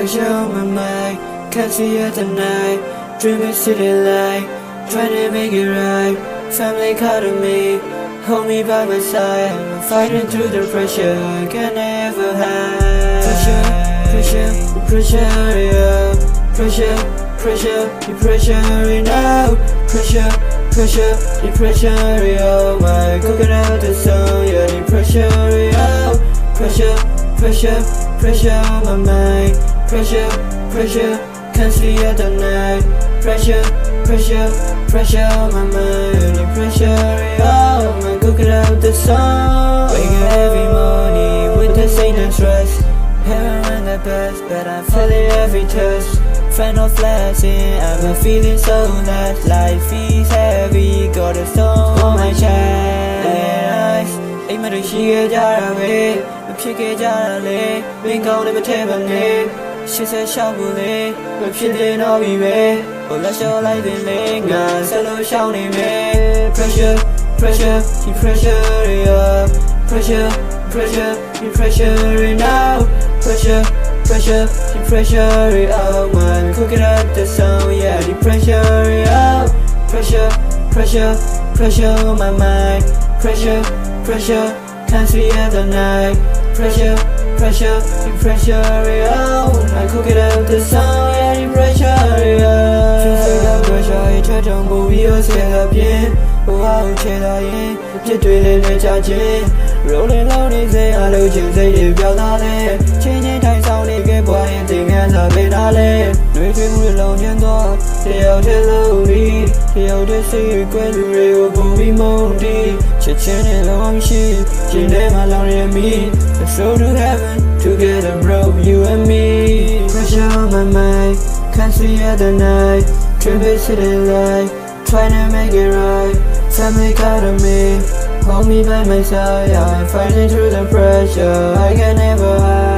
pressure on my mind, can't see it at night. Dreaming city light, trying to make it right. Family calling me, hold me by my side. I'm fighting through the pressure, I can never hide. Pressure, yeah. Pressure, the pressure now. Pressure, the pressure, yeah. My cooking out the sun, yeah. The pressure, yeah. Pressure on my mind. Pressure, can't see at the night. Pressure on my mind. The pressure, yeah. My cooking out the sun. Wake up every morning with the same stress. Heaven the best, but I'm feeling every touch. Friend of flashing, I've been feeling so lost. Life is heavy, got a stone on my chest. Ain't matter she get out way, but she get out late. Been gone never table name. She said shout bully, but she didn't know me way. But let's show like the name, guys. Hello, shouting me. Pressure, the pressure, yeah. Pressure, the pressure now. Pressure, the pressure, oh man, cooking out the sun, yeah, the pressure, yeah. Pressure on my mind. Pressure, can't see at the night. Pressure, the pressure, oh man, cooking out the sun, yeah, the pressure, yeah. Feel the pressure, it's a jungle, we all say the pain. Wow, cheddar, yeah, just doing the charging. Rolling loud, they say, I love you, say, if you're not there. Changing time, sounding good, boy, and thing as I've been all in. No, if you're alone, you're not. They out there lonely. They out there say, quite real, but we moody. Chitchin' and long shit. She never long at me. Let's go to heaven, together, bro, you and me. Pressure on my mind, can't see at the night. Tripping city light, trying to make it right. Family calling me, hold me by my side. I'm fighting through the pressure, I can never hide.